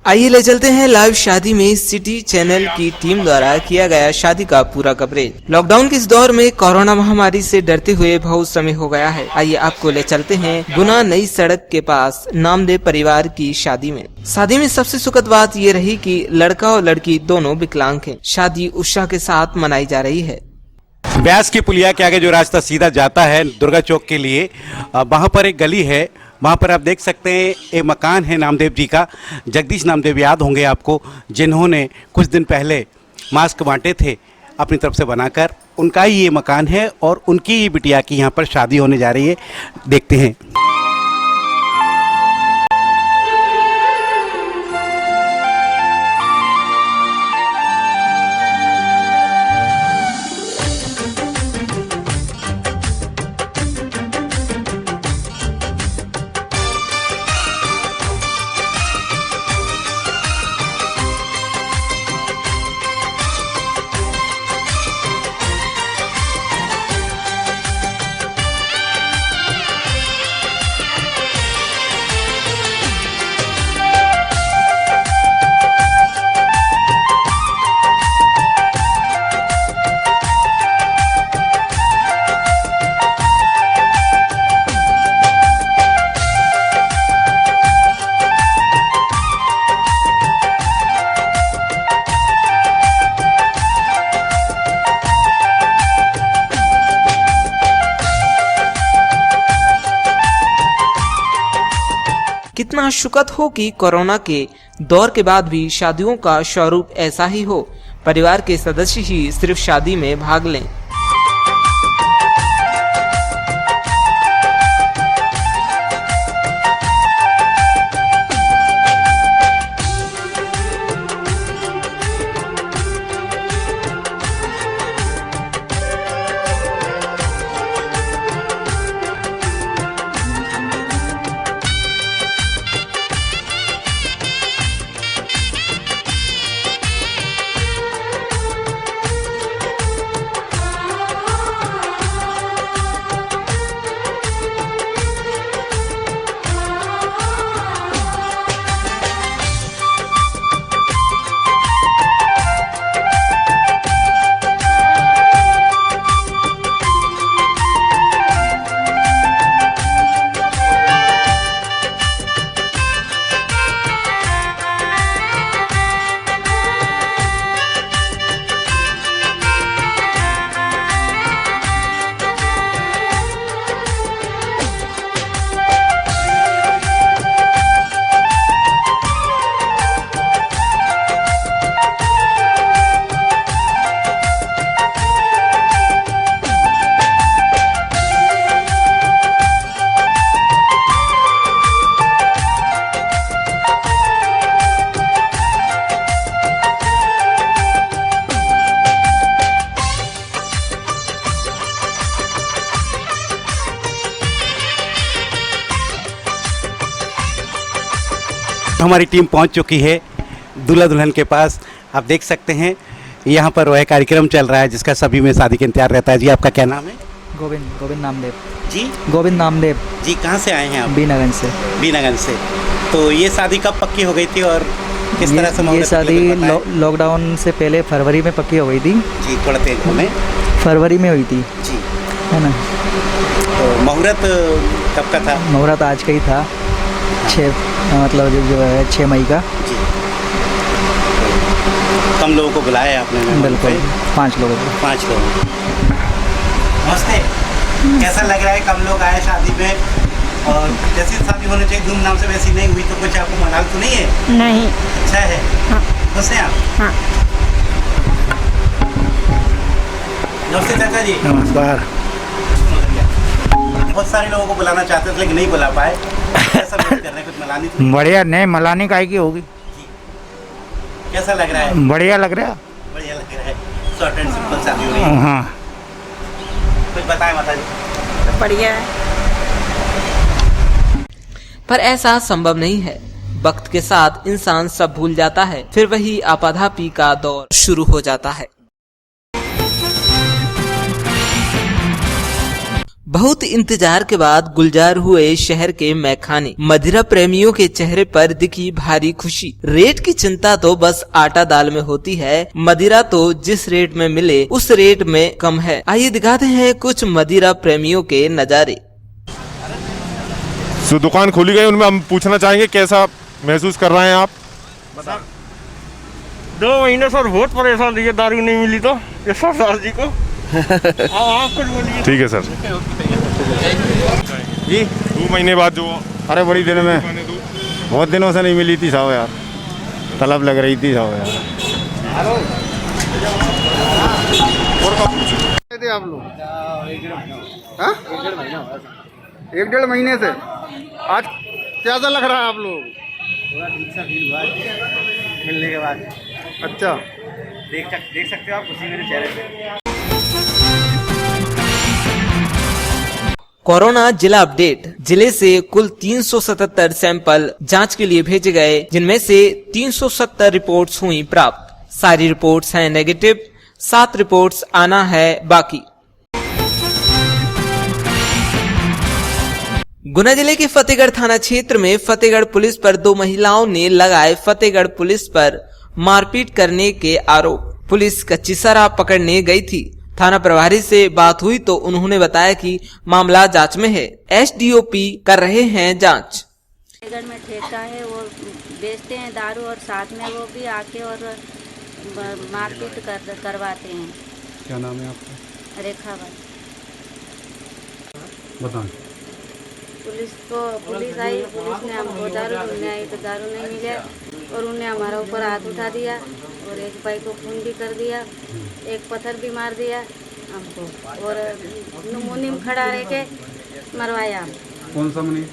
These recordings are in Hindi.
आइए ले चलते हैं लाइव शादी में सिटी चैनल की टीम द्वारा किया गया शादी का पूरा कवरेज। लॉकडाउन के इस दौर में कोरोना महामारी से डरते हुए बहुत समय हो गया है। आइए आपको ले चलते हैं गुना नई सड़क के पास नामदेव परिवार की शादी में। शादी में सबसे सुखद बात ये रही कि लड़का और लड़की दोनों विकलांग हैं। शादी उत्साह के साथ मनाई जा रही है। ब्यास की पुलिया के आगे जो रास्ता सीधा जाता है दुर्गा चौक के लिए, वहाँ पर एक गली है। वहाँ पर आप देख सकते हैं एक मकान है नामदेव जी का। जगदीश नामदेव याद होंगे आपको, जिन्होंने कुछ दिन पहले मास्क बांटे थे अपनी तरफ से बनाकर। उनका ही ये मकान है और उनकी ही बिटिया की यहाँ पर शादी होने जा रही है। देखते हैं। कितना शुक्र हो कि कोरोना के दौर के बाद भी शादियों का स्वरूप ऐसा ही हो। परिवार के सदस्य ही सिर्फ शादी में भाग लें। हमारी टीम पहुंच चुकी है दूल्हा दुल्हन के पास। आप देख सकते हैं यहाँ पर वह कार्यक्रम चल रहा है जिसका सभी में शादी का इंतजार रहता है। जी आपका क्या नाम है? गोविंद नामदेव जी। गोविंद नामदेव जी, कहाँ से आए हैं आप? बीनागंज से। बीनागंज से। तो ये शादी कब पक्की हो गई थी और किस तरह से? ये शादी लॉकडाउन से पहले फरवरी में पक्की हो गई थी। जी, थोड़ा तेज में फरवरी में हुई थी जी, है ना। तो मुहूर्त कब का था? मुहूर्त आज का ही था, 6 मई का। जी। कम लोगों को बुलाया आपने? बिल्कुल, 5 लोगों को। 5 लोग। नमस्ते। कैसा लग रहा है? कम लोग आए शादी में और जैसी शादी होनी चाहिए धूमधाम से वैसी नहीं हुई, तो कुछ आपको मलाल तो नहीं है? नहीं। अच्छा है। हाँ। खुश हैं आप? हाँ। नमस्ते चाचा जी। नमस्कार। बहुत सारे लोगों को बुलाना चाहते थे लेकिन नहीं बुला पाए। कैसा महसूस कर रहे हैं? कुछ मलानी तो? बढ़िया। नहीं, मलानी काहे की होगी। कैसा लग रहा है? बढ़िया लग रहा है। बढ़िया लग रहा है। शॉर्ट एंड सिंपल शादी हो रही है। हाँ। कुछ बताएं माता जी। बढ़िया है। पर ऐसा संभव नहीं है। वक्त के साथ इंसान सब भूल जाता है, फिर वही आपाधापी का दौर शुरू हो जाता है। बहुत इंतजार के बाद गुलजार हुए शहर के मैखाने। मदिरा प्रेमियों के चेहरे पर दिखी भारी खुशी। रेट की चिंता तो बस आटा दाल में होती है, मदिरा तो जिस रेट में मिले उस रेट में कम है। आइए दिखाते हैं कुछ मदिरा प्रेमियों के नजारे। जो दुकान खोली गई उनमें हम पूछना चाहेंगे कैसा महसूस कर रहे हैं आप? 2 महीने सर बहुत परेशान रही, दारू नहीं मिली तो ये सरदार जी को। आप कुछ बोलिए। ठीक है सर जी 2 महीने बाद जो अरे बड़ी दिन में बहुत दिनों से नहीं मिली थी साहब यार, तलब लग रही थी साहब यार। आप लोग हाँ? 1-1.5 महीने से आज कैसा लग रहा है आप लोग? थोड़ा ठीक सा फील हुआ मिलने के बाद। अच्छा देख सकते हो आप खुशी मेरे चेहरे पे। कोरोना जिला अपडेट। जिले से कुल 377 सैंपल जांच के लिए भेजे गए, जिनमें से 370 रिपोर्ट्स हुई प्राप्त। सारी रिपोर्ट्स हैं नेगेटिव, 7 रिपोर्ट्स आना है बाकी। गुना जिले के फतेहगढ़ थाना क्षेत्र में फतेहगढ़ पुलिस पर 2 महिलाओं ने लगाए फतेहगढ़ पुलिस पर मारपीट करने के आरोप। पुलिस कच्ची शराब पकड़ने गई थी। थाना प्रभारी से बात हुई तो उन्होंने बताया कि मामला जांच में है, एसडीओपी कर रहे हैं जांच। फतेहगढ़ में ठेका है, वो बेचते हैं दारू और साथ में वो भी आके और मारपीट करवाते हैं। क्या नाम है आपका? रेखा भाई। बताएं। पुलिस आई, पुलिस ने हमको दारू ढूंढने आई तो दारू नहीं मिले और उन्हें हमारा ऊपर हाथ उठा दिया और एक भाई को खून भी कर दिया, एक पत्थर भी मार दिया हमको और मुनीम खड़ा रह के मरवाया हम। कौन सा मुनीम?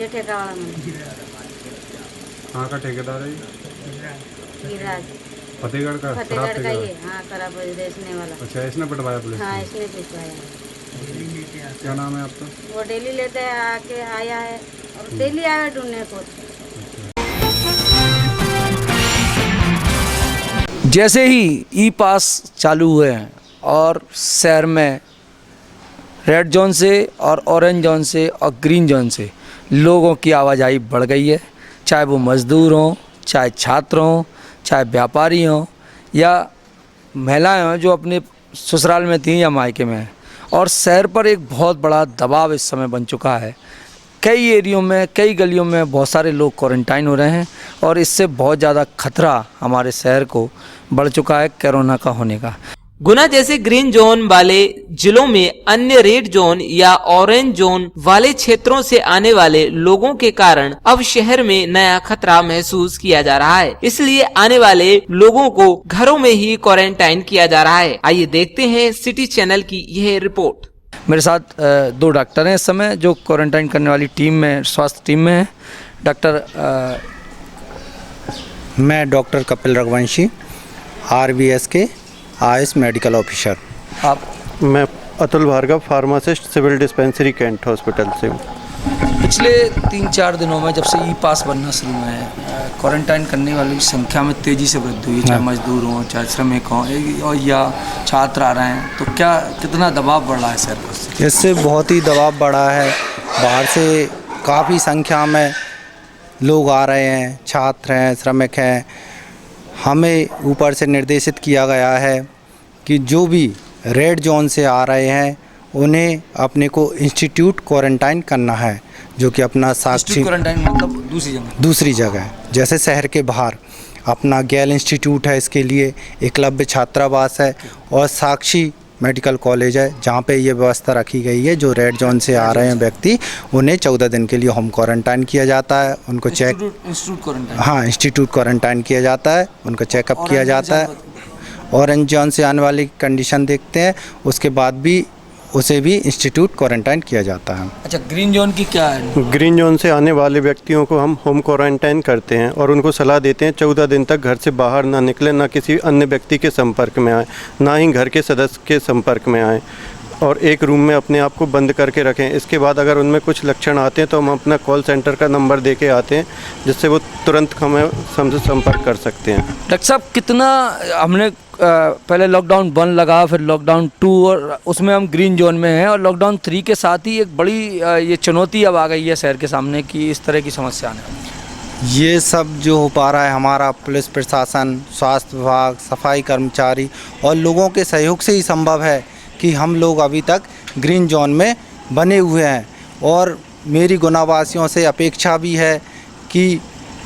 ये ठेका वाला मुनीम। कहाँ का ठेकेदार है? गिरिराज। फतेहगढ़ का? फतेहगढ़ का ये, हाँ खराब बेचने वाला। अच्छा, इसने पिटवाया पुलिस? हाँ इसने पिटवाया। क्या नाम है आपका? वो डेली लेते हैं, आके आया है और डेली आया ढूंढने को। जैसे ही ई पास चालू हुए हैं और शहर में रेड जोन से और ऑरेंज जोन से और ग्रीन जोन से लोगों की आवाजाही बढ़ गई है, चाहे वो मज़दूर हों, चाहे छात्र हों, चाहे व्यापारी हों या महिलाएं हों जो अपने ससुराल में थीं या मायके में हैं। और शहर पर एक बहुत बड़ा दबाव इस समय बन चुका है। कई एरियो में, कई गलियों में बहुत सारे लोग क्वारंटाइन हो रहे हैं और इससे बहुत ज़्यादा खतरा हमारे शहर को बढ़ चुका है कोरोना का होने का। गुना जैसे ग्रीन जोन वाले जिलों में अन्य रेड जोन या ऑरेंज जोन वाले क्षेत्रों से आने वाले लोगों के कारण अब शहर में नया खतरा महसूस किया जा रहा है। इसलिए आने वाले लोगों को घरों में ही क्वारंटाइन किया जा रहा है। आइए देखते हैं सिटी चैनल की यह रिपोर्ट। मेरे साथ 2 डॉक्टर हैं इस समय जो क्वारंटाइन करने वाली टीम में, स्वास्थ्य टीम में है। डॉक्टर मैं डॉक्टर कपिल रघुवंशी, RBS के आयुष मेडिकल ऑफिसर। आप? मैं Atul Bhargav, pharmacist, civil dispensary cantt hospital से हूँ। पिछले 3-4 दिनों में जब से ई पास बनना शुरू हुए हैं, क्वारंटाइन करने वालों की संख्या में तेज़ी से वृद्धि हुई, चाहे मजदूर हों, चाहे श्रमिक हों या छात्र आ रहे हैं, तो क्या कितना दबाव बढ़ रहा है सर पर? इससे बहुत ही दबाव बढ़ा है। बाहर से काफ़ी संख्या में लोग आ रहे हैं, छात्र हैं, श्रमिक हैं। हमें ऊपर से निर्देशित किया गया है कि जो भी रेड जोन से आ रहे हैं उन्हें अपने को इंस्टीट्यूट क्वारंटाइन करना है, जो कि अपना साक्षी क्वारंटाइन मतलब दूसरी जगह है। जैसे शहर के बाहर अपना गैल इंस्टीट्यूट है, इसके लिए एकलव्य छात्रावास है और साक्षी मेडिकल कॉलेज है, जहाँ पे ये व्यवस्था रखी गई है। जो रेड जोन से आ रहे हैं व्यक्ति, उन्हें 14 दिन के लिए होम क्वारंटाइन किया जाता है। उनको इंस्टीट्यूट क्वारंटाइन किया जाता है, उनको चेकअप किया जाता है। ऑरेंज जोन से आने वाली कंडीशन देखते हैं, उसके बाद भी उसे भी इंस्टीट्यूट क्वारंटाइन किया जाता है। अच्छा, ग्रीन जोन की क्या है? ग्रीन जोन से आने वाले व्यक्तियों को हम होम क्वारंटाइन करते हैं और उनको सलाह देते हैं 14 दिन तक घर से बाहर ना निकलें, ना किसी अन्य व्यक्ति के संपर्क में आए, ना ही घर के सदस्य के संपर्क में आए और एक रूम में अपने आप को बंद करके रखें। इसके बाद अगर उनमें कुछ लक्षण आते हैं तो हम अपना कॉल सेंटर का नंबर दे के आते हैं, जिससे वो तुरंत हमें हमसे संपर्क कर सकते हैं। डॉक्टर साहब, कितना हमने पहले लॉकडाउन 1 लगा, फिर लॉकडाउन 2, और उसमें हम ग्रीन जोन में हैं, और लॉकडाउन 3 के साथ ही एक बड़ी ये चुनौती अब आ गई है शहर के सामने कि इस तरह की समस्या आने वाली है। ये सब जो हो पा रहा है हमारा पुलिस प्रशासन, स्वास्थ्य विभाग, सफाई कर्मचारी और लोगों के सहयोग से ही संभव है कि हम लोग अभी तक ग्रीन जोन में बने हुए हैं। और मेरी गुनावासियों से अपेक्षा भी है कि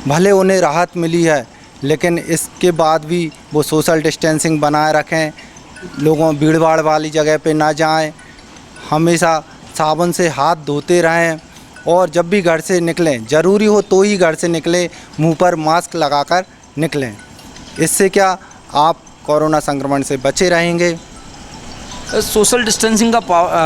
भले उन्हें राहत मिली है, लेकिन इसके बाद भी वो सोशल डिस्टेंसिंग बनाए रखें, लोगों भीड़ भाड़ वाली जगह पे ना जाएं, हमेशा साबुन से हाथ धोते रहें, और जब भी घर से निकलें, ज़रूरी हो तो ही घर से निकलें, मुंह पर मास्क लगाकर निकलें। इससे क्या आप कोरोना संक्रमण से बचे रहेंगे। सोशल डिस्टेंसिंग का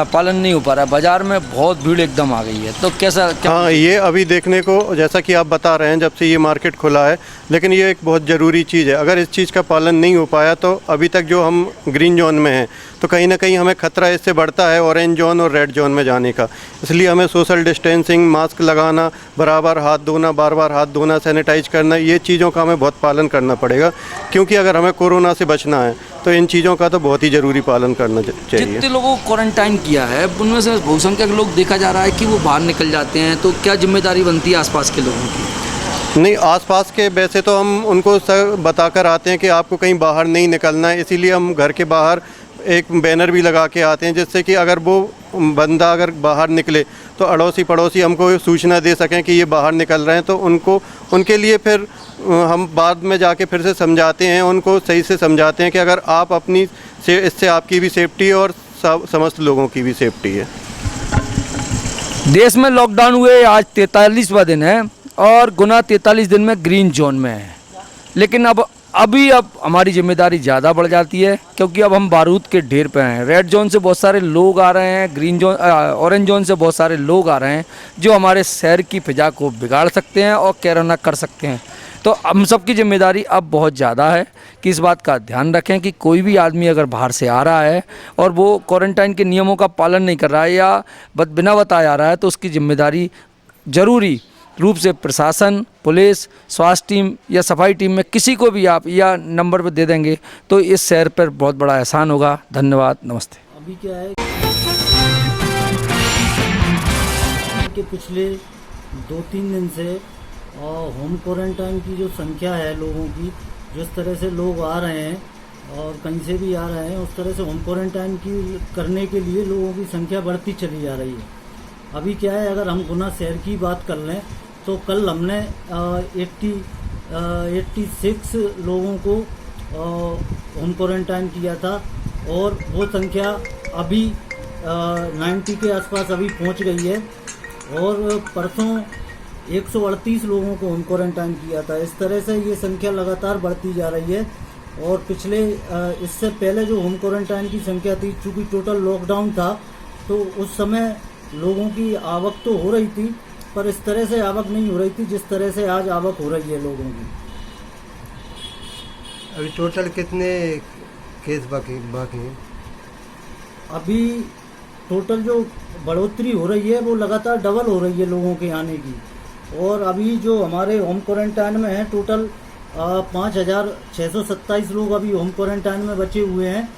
पालन नहीं हो पा रहा है, बाज़ार में बहुत भीड़ एकदम आ गई है, तो कैसा क्या? हाँ, ये अभी देखने को, जैसा कि आप बता रहे हैं, जब से ये मार्केट खुला है, लेकिन ये एक बहुत ज़रूरी चीज़ है। अगर इस चीज़ का पालन नहीं हो पाया तो अभी तक जो हम ग्रीन जोन में हैं, तो कहीं ना कहीं हमें खतरा इससे बढ़ता है ऑरेंज जोन और रेड जोन में जाने का। इसलिए हमें सोशल डिस्टेंसिंग, मास्क लगाना, बराबर हाथ धोना, बार बार हाथ धोना, सैनिटाइज करना, ये चीज़ों का हमें बहुत पालन करना पड़ेगा, क्योंकि अगर हमें कोरोना से बचना है तो इन चीज़ों का तो बहुत ही ज़रूरी पालन करना चाहिए। जितने लोगों को क्वारंटाइन किया है उनमें से बहुसंख्यक लोग देखा जा रहा है कि वो बाहर निकल जाते हैं, तो क्या जिम्मेदारी बनती है आसपास के लोगों की? नहीं, आसपास के वैसे तो हम उनको बताकर आते हैं कि आपको कहीं बाहर नहीं निकलना है, इसीलिए हम घर के बाहर एक बैनर भी लगा के आते हैं, जिससे कि अगर वो बंदा अगर बाहर निकले तो अड़ोसी पड़ोसी हमको सूचना दे सकें कि ये बाहर निकल रहे हैं, तो उनके लिए फिर हम बाद में जाके फिर से समझाते हैं, उनको सही से समझाते हैं कि अगर आप अपनी से इससे आपकी भी सेफ्टी और समस्त लोगों की भी सेफ्टी है। देश में लॉकडाउन हुए आज 43वां दिन है और गुना 43 दिन में ग्रीन जोन में है, लेकिन अब हमारी जिम्मेदारी ज़्यादा बढ़ जाती है, क्योंकि अब हम बारूद के ढेर पे हैं। रेड जोन से बहुत सारे लोग आ रहे हैं, ग्रीन जोन ऑरेंज जोन से बहुत सारे लोग आ रहे हैं जो हमारे शहर की फिजा को बिगाड़ सकते हैं और कोरोना कर सकते हैं। तो हम सब की जिम्मेदारी अब बहुत ज़्यादा है कि इस बात का ध्यान रखें कि कोई भी आदमी अगर बाहर से आ रहा है और वो क्वारंटाइन के नियमों का पालन नहीं कर रहा है या बिना बताया आ रहा है, तो उसकी जिम्मेदारी ज़रूरी रूप से प्रशासन, पुलिस, स्वास्थ्य टीम या सफाई टीम में किसी को भी आप या नंबर पर दे देंगे तो इस शहर पर बहुत बड़ा एहसान होगा। धन्यवाद, नमस्ते। अभी क्या है कि पिछले 2-3 दिन से होम क्वारंटाइन की जो संख्या है लोगों की, जिस तरह से लोग आ रहे हैं और कहीं से भी आ रहे हैं, उस तरह से होम क्वारंटाइन की करने के लिए लोगों की संख्या बढ़ती चली जा रही है। अभी क्या है, अगर हम गुना शहर की बात कर लें तो कल हमने 86 लोगों को होम क्वारंटाइन किया था और वो संख्या अभी 90 के आसपास अभी पहुंच गई है, और परसों 138 लोगों को होम क्वारंटाइन किया था। इस तरह से ये संख्या लगातार बढ़ती जा रही है। और पिछले इससे पहले जो होम क्वारंटाइन की संख्या थी, चूँकि टोटल लॉकडाउन था, तो उस समय लोगों की आवक तो हो रही थी, पर इस तरह से आवक नहीं हो रही थी जिस तरह से आज आवक हो रही है लोगों की। अभी टोटल कितने केस बाकी हैं? अभी टोटल जो बढ़ोतरी हो रही है वो लगातार डबल हो रही है लोगों के आने की। और अभी जो हमारे होम क्वारंटाइन में हैं टोटल 5,627 लोग अभी होम क्वारंटाइन में बचे हुए हैं,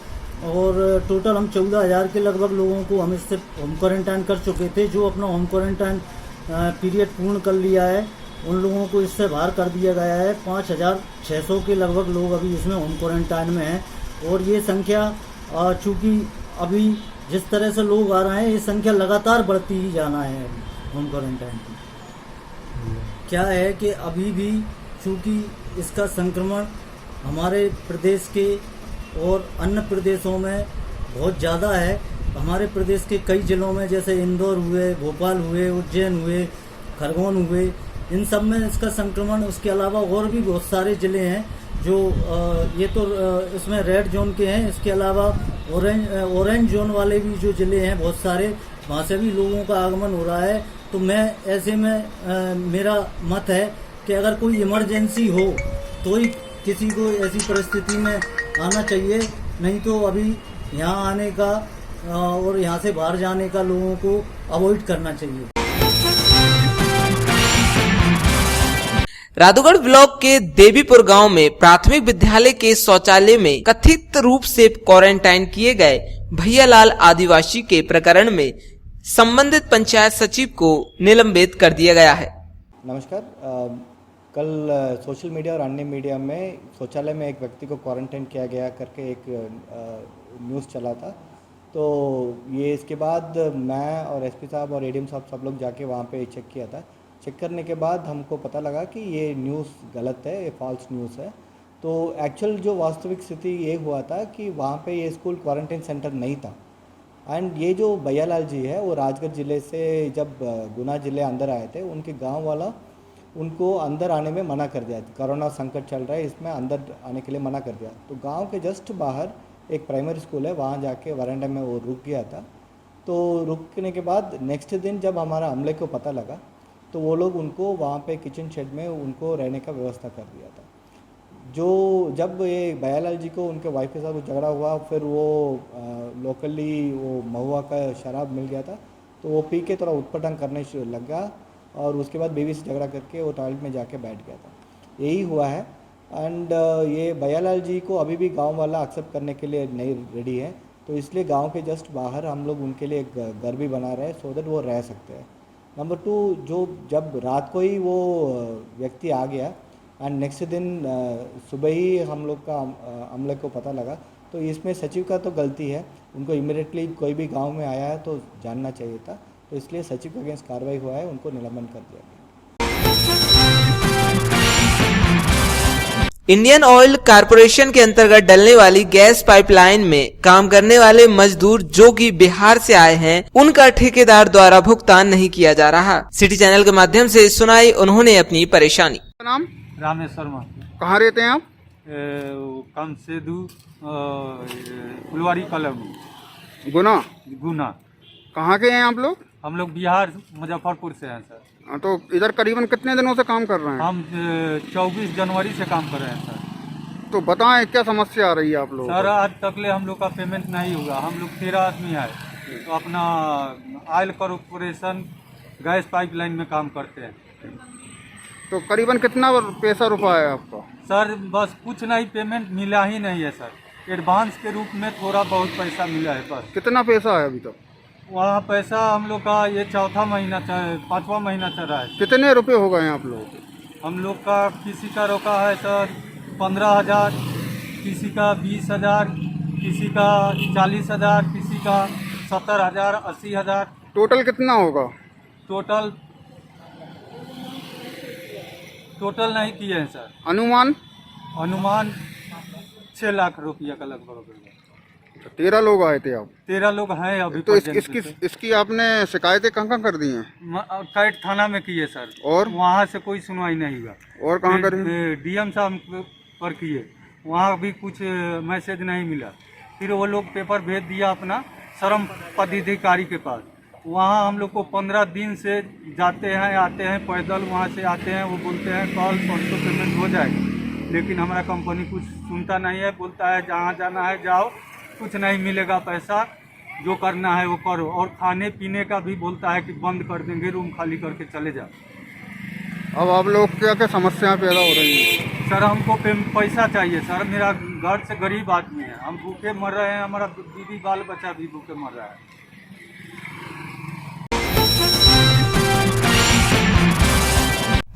और टोटल हम 14,000 के लगभग लोगों को हम इससे होम क्वारंटाइन कर चुके थे। जो अपना होम क्वारंटाइन पीरियड पूर्ण कर लिया है उन लोगों को इससे बाहर कर दिया गया है। 5,600 के लगभग लोग अभी इसमें होम क्वारंटाइन में हैं, और ये संख्या चूँकि अभी जिस तरह से लोग आ रहे हैं, ये संख्या लगातार बढ़ती ही जाना है होम क्वारंटाइन की। क्या है कि अभी भी चूँकि इसका संक्रमण हमारे प्रदेश के और अन्य प्रदेशों में बहुत ज़्यादा है। हमारे प्रदेश के कई ज़िलों में जैसे इंदौर हुए, भोपाल हुए, उज्जैन हुए, खरगोन हुए, इन सब में इसका संक्रमण, उसके अलावा और भी बहुत सारे ज़िले हैं जो ये तो इसमें रेड जोन के हैं, इसके अलावा ऑरेंज जोन वाले भी जो ज़िले हैं बहुत सारे, वहाँ से भी लोगों का आगमन हो रहा है। तो मैं ऐसे में मेरा मत है कि अगर कोई इमरजेंसी हो तो ही किसी को ऐसी परिस्थिति में आना चाहिए, नहीं तो अभी यहाँ आने का और यहाँ से बाहर जाने का लोगों को अवॉइड करना चाहिए। राधोगढ़ ब्लॉक के देवीपुर गांव में प्राथमिक विद्यालय के शौचालय में कथित रूप से क्वारंटाइन किए गए भैयालाल आदिवासी के प्रकरण में संबंधित पंचायत सचिव को निलंबित कर दिया गया है। नमस्कार। कल सोशल मीडिया और अन्य मीडिया में शौचालय में एक व्यक्ति को क्वारंटाइन किया गया करके एक न्यूज़ चला था। तो ये इसके बाद मैं और एसपी साहब और एडीएम साहब सब लोग जाके वहाँ पे चेक किया था। चेक करने के बाद हमको पता लगा कि ये न्यूज़ गलत है, ये फॉल्स न्यूज़ है। तो एक्चुअल जो वास्तविक स्थिति ये हुआ था कि वहाँ पे ये स्कूल क्वारंटाइन सेंटर नहीं था। एंड ये जो भैयालाल जी है वो राजगढ़ ज़िले से जब गुना ज़िले अंदर आए थे, उनके गांव वाला उनको अंदर आने में मना कर दिया। कोरोना संकट चल रहा है, इसमें अंदर आने के लिए मना कर दिया। तो गांव के जस्ट बाहर एक प्राइमरी स्कूल है, वहाँ जाके वरांडा में वो रुक गया था। तो रुकने के बाद नेक्स्ट दिन जब हमारा अमले को पता लगा तो वो लोग उनको वहाँ पे किचन शेड में उनको रहने का व्यवस्था कर दिया था। जब ये भैयालाल जी को उनके वाइफ के साथ झगड़ा हुआ, फिर वो लोकली वो महुआ का शराब मिल गया था, तो वो पी के थोड़ा उत्पटन करने लग गया और उसके बाद बीवी से झगड़ा करके वो टॉयलेट में जाके बैठ गया था। यही हुआ है। एंड ये भैयालाल जी को अभी भी गांव वाला एक्सेप्ट करने के लिए नहीं रेडी है, तो इसलिए गांव के जस्ट बाहर हम लोग उनके लिए एक घर भी बना रहे हैं सो दैट वो रह सकते हैं। नंबर 2, जब रात को ही वो व्यक्ति आ गया एंड नेक्स्ट दिन सुबह ही हम लोग का अमले को पता लगा, तो इसमें सचिव का तो गलती है। उनको इमीडिएटली कोई भी गांव में आया है तो जानना चाहिए था, तो इसलिए सचिव के अगेंस्ट कार्रवाई हुआ है, उनको निलंबन कर दिया गया। इंडियन ऑयल कारपोरेशन के अंतर्गत डलने वाली गैस पाइपलाइन में काम करने वाले मजदूर जो कि बिहार से आए हैं, उनका ठेकेदार द्वारा भुगतान नहीं किया जा रहा। सिटी चैनल के माध्यम से सुनाई उन्होंने अपनी परेशानी। नाम रामेश्वर मा। कहाँ रहते हैं आप? कमसेदू फुलवारी कॉलोनी गुना। कहाँ के हैं आप लोग? हम लोग बिहार मुजफ्फरपुर से हैं सर। तो इधर करीबन कितने दिनों से काम कर रहे हैं? हम 24 जनवरी से काम कर रहे हैं सर। तो बताएं क्या समस्या आ रही है आप लोग? सर आज तकले हम लोग का पेमेंट नहीं हुआ। हम लोग 13 आदमी है, तो अपना ऑयल कॉर्पोरेशन गैस पाइपलाइन में काम करते हैं। तो करीबन कितना पैसा रुपया है आपका? सर बस कुछ नहीं, पेमेंट मिला ही नहीं है सर। एडवांस के रूप में थोड़ा बहुत पैसा मिला है बस। कितना पैसा है अभी तक? वहाँ पैसा हम लोग का ये 5वां महीना चल रहा है। कितने रुपए हो गए हैं आप लोग? हम लोग का किसी का रोका है सर 15,000, किसी का 20,000, किसी का 40,000, किसी का 70,000, 80,000। टोटल कितना होगा? टोटल नहीं किए हैं सर। अनुमान 6 लाख रुपया का लगभग। 13 लोग आए थे आप? 13 लोग हैं अभी। तो इसकी आपने शिकायतें कहाँ कर दी हैं? कैट थाना में किए सर, और वहाँ से कोई सुनवाई नहीं हुआ। और कहाँ करी? डीएम साहब पर किए, वहाँ भी कुछ मैसेज नहीं मिला। फिर वो लोग पेपर भेज दिया अपना श्रम पदाधिकारी के पास। वहाँ हम लोग को 15 दिन से जाते हैं आते हैं पैदल, वहाँ से आते हैं, वो बोलते हैं कल परसों पेमेंट हो जाएगा, लेकिन हमारा कंपनी कुछ सुनता नहीं है। बोलता है जहाँ जाना है जाओ, कुछ नहीं मिलेगा पैसा, जो करना है वो करो। और खाने पीने का भी बोलता है कि बंद कर देंगे, रूम खाली करके चले जाओ। अब आप लोग क्या समस्याएं पैदा हो रही हैं? सर हमको पैसा चाहिए सर। मेरा घर से गरीब आदमी है, हम भूखे मर रहे हैं, हमारा बीवी बाल बच्चा भी भूखे मर रहा है।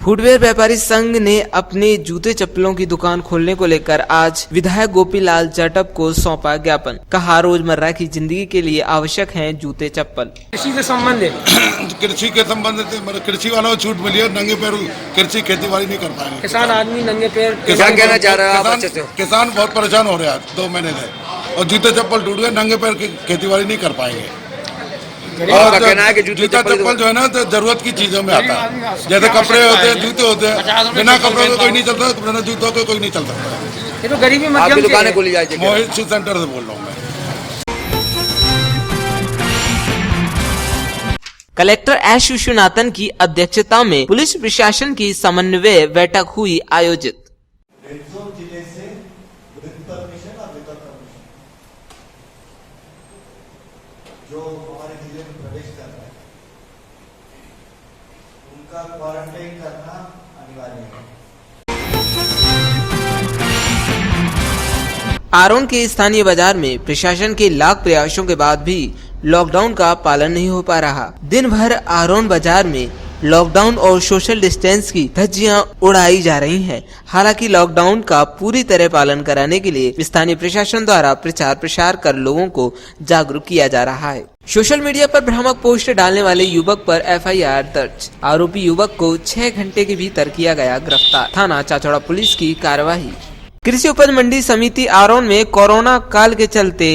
फुटवेयर व्यापारी संघ ने अपने जूते चप्पलों की दुकान खोलने को लेकर आज विधायक गोपीलाल जाटव को सौंपा ज्ञापन। कहा रोजमर्रा की जिंदगी के लिए आवश्यक हैं जूते चप्पल। कृषि से संबंधित कृषि के संबंधित कृषि वालों को छूट मिली है, नंगे पैर कृषि खेती बाड़ी नहीं कर पाएंगे। किसान आदमी नंगे पैर किसान कहना चाह रहा है, किसान बहुत परेशान हो रहे हैं 2 महीने से, और जूते चप्पल टूट गए, नंगे पैर खेती बाड़ी नहीं कर पाएंगे। और जूता चप्पल जो है ना तो जरूरत की चीजों में आता है, जैसे कपड़े होते हैं, जूते होते हैं, बिना कपड़ों के कोई नहीं चलता, बिना जूतों के कोई नहीं चल सकता। ये तो गरीबी मध्यम दुकानें खोली जाएगी। मोहित शू सेंटर से बोल रहा हूँ मैं। कलेक्टर एस विश्वनाथन की अध्यक्षता में पुलिस प्रशासन की समन्वय बैठक हुई आयोजित। जो हमारे जिले में प्रवेश कर रहे हैं उनका क्वारंटाइन करना अनिवार्य है। आरोन के स्थानीय बाजार में प्रशासन के लाख प्रयासों के बाद भी लॉकडाउन का पालन नहीं हो पा रहा। दिन भर आरोन बाजार में लॉकडाउन और सोशल डिस्टेंस की धज्जियां उड़ाई जा रही हैं। हालांकि लॉकडाउन का पूरी तरह पालन कराने के लिए स्थानीय प्रशासन द्वारा प्रचार प्रसार कर लोगों को जागरूक किया जा रहा है। सोशल मीडिया पर भ्रामक पोस्ट डालने वाले युवक पर FIR दर्ज। आरोपी युवक को 6 घंटे के भीतर किया गया गिरफ्तार। थाना चाचौड़ा पुलिस की कार्यवाही। कृषि उपज मंडी समिति आरोन में कोरोना काल के चलते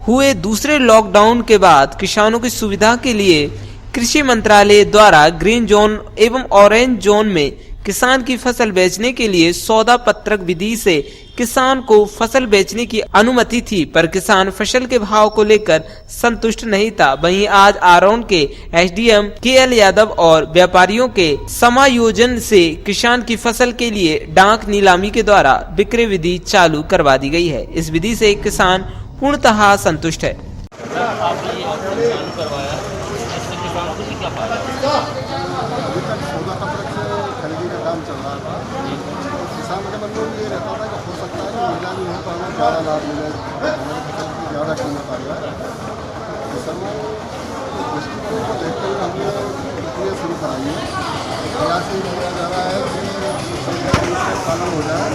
हुए दूसरे लॉकडाउन के बाद किसानों की सुविधा के लिए कृषि मंत्रालय द्वारा ग्रीन जोन एवं ऑरेंज जोन में किसान की फसल बेचने के लिए सौदा पत्रक विधि से किसान को फसल बेचने की अनुमति थी, पर किसान फसल के भाव को लेकर संतुष्ट नहीं था। वहीं आज आरोन के SDM KL यादव और व्यापारियों के समायोजन से किसान की फसल के लिए डाक नीलामी के द्वारा विक्रय विधि चालू करवा दी गई है। इस विधि से किसान पूर्णतः संतुष्ट है। अभी तक सौदा पत्रक से खरीदी का काम चल रहा था। किसान के मन में ये रहता था कि हो सकता है कि नीलामी हो तो हमें ज़्यादा लाभ मिले, ज़्यादा कीमत आ जाए। इस समय दृष्टिकोण को देखते हुए हमने प्रक्रिया शुरू कराई है। प्रयास ये किया जा रहा है कि पालन हो जाए,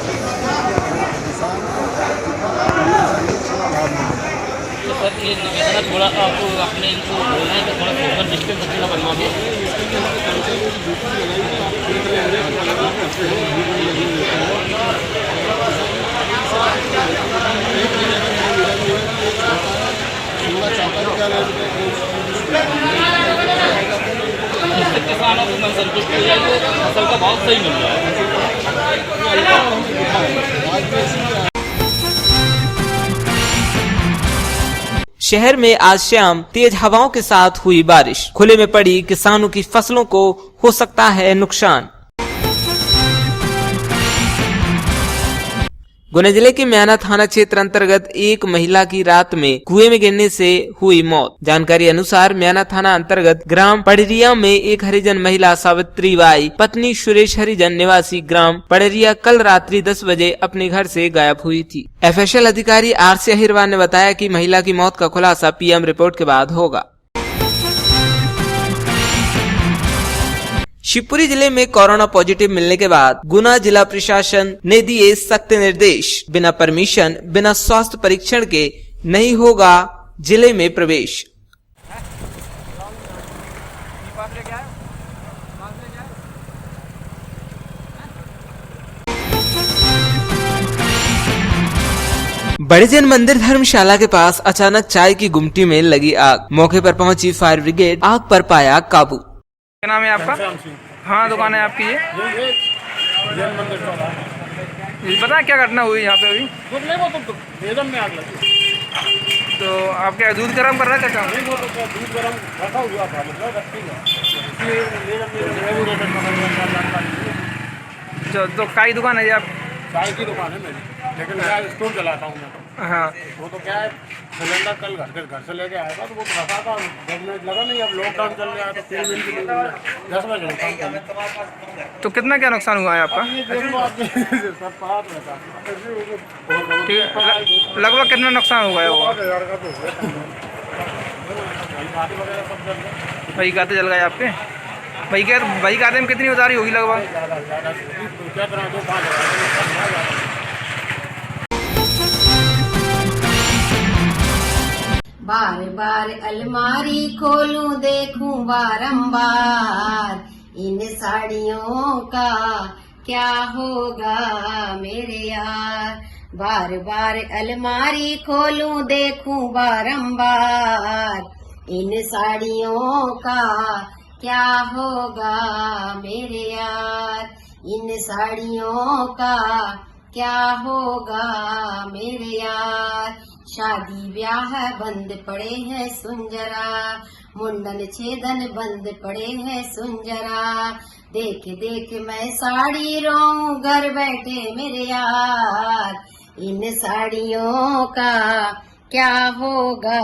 किसान को जितना लाभ मिलना चाहिए उतना लाभ मिले। सर ये निवेदन थोड़ा आपको अपने इनको बोलना है कि थोड़ा सोशल डिस्टेंस रखना बनवा दो। किसानों को संतुष्ट हो जाएगी, फसल का भाव सही मिल जाएगा। शहर में आज शाम तेज हवाओं के साथ हुई बारिश। खुले में पड़ी किसानों की फसलों को हो सकता है नुकसान। गुना जिले के म्याना थाना क्षेत्र अंतर्गत एक महिला की रात में कुएं में गिरने से हुई मौत। जानकारी अनुसार म्याना थाना अंतर्गत ग्राम पड़रिया में एक हरिजन महिला सावित्री बाई पत्नी सुरेश हरिजन निवासी ग्राम पड़रिया कल रात्रि 10 बजे अपने घर से गायब हुई थी। FSL अधिकारी RC अहिरवार ने बताया कि महिला की मौत का खुलासा PM रिपोर्ट के बाद होगा। शिवपुरी जिले में कोरोना पॉजिटिव मिलने के बाद गुना जिला प्रशासन ने दिए सख्त निर्देश। बिना परमिशन, बिना स्वास्थ्य परीक्षण के नहीं होगा जिले में प्रवेश। बड़े जैन मंदिर धर्मशाला के पास अचानक चाय की गुमटी में लगी आग। मौके पर पहुंची फायर ब्रिगेड, आग पर पाया काबू। क्या नाम है आपका? हाँ, दुकान है आपकी ये पता है क्या घटना हुई यहाँ पे अभी? में आग लगी। तो आप क्या दूध गर्म कर रहे थे? दूध गर्म रखा हुआ था, मतलब तो काय दुकान है ये? आप चाय की दुकान है मेरी, लेकिन मैं स्टोर चलाता हूँ मैं तो। हाँ, वो तो क्या है, सिलेंडर कल घर से लेके आएगा तो वो रखा था, 10 मिनट लगा नहीं। अब लॉकडाउन चल रहा है तो 3 मिनट के लिए 10 बजे। तो कितना क्या नुकसान हुआ है आपका? लगभग कितना नुकसान हुआ है? वही खाते जल गए आपके? वही खाते में कितनी उधारी होगी लगभग? बार बार अलमारी खोलूं देखूं बारंबार, इन साड़ियों का क्या होगा मेरे यार। बार बार अलमारी खोलूं देखूं बारंबार, इन साड़ियों का क्या होगा मेरे यार। इन साड़ियों का क्या होगा मेरे यार। शादी ब्याह बंद पड़े हैं सुन जरा, मुंडन छेदन बंद पड़े हैं सुन जरा। देख देख मैं साड़ी रोऊं घर बैठे मेरे यार, इन साड़ियों का क्या होगा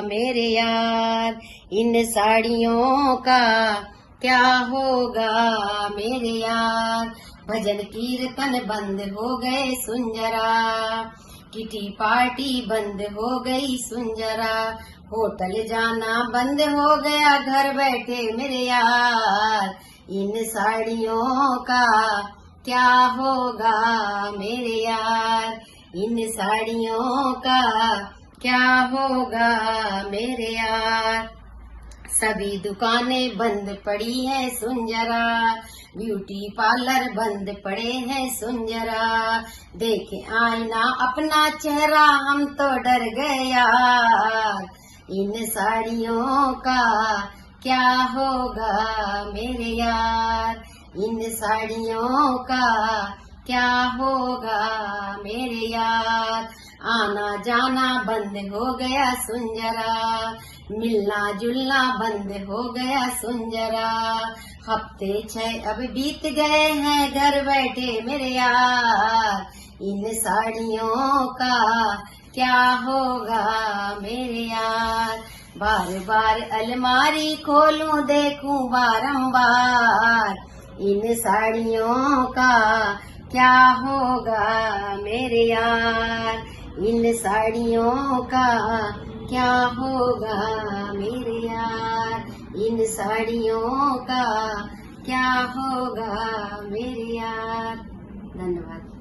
मेरे यार। इन साड़ियों का क्या होगा मेरे यार। भजन कीर्तन बंद हो गए सुन जरा, किटी पार्टी बंद हो गई सुन जरा, होटल जाना बंद हो गया घर बैठे मेरे यार, इन साड़ियों का क्या होगा मेरे यार, इन साड़ियों का क्या होगा मेरे यार। सभी दुकानें बंद पड़ी हैं सुन जरा, ब्यूटी पार्लर बंद पड़े हैं सुन जरा, देखे आईना अपना चेहरा हम तो डर गए यार, इन साड़ियों का क्या होगा मेरे यार, इन साड़ियों का क्या होगा मेरे यार। आना जाना बंद हो गया सुन जरा, मिलना जुलना बंद हो गया सुन जरा, हफ्ते 6 अब बीत गए हैं घर बैठे मेरे यार, इन साड़ियों का क्या होगा मेरे यार। बार बार अलमारी खोलूं देखूं बारंबार, इन साड़ियों का क्या होगा मेरे यार, इन साड़ियों का क्या होगा मेरे यार, इन साड़ियों का क्या होगा मेरे यार। धन्यवाद।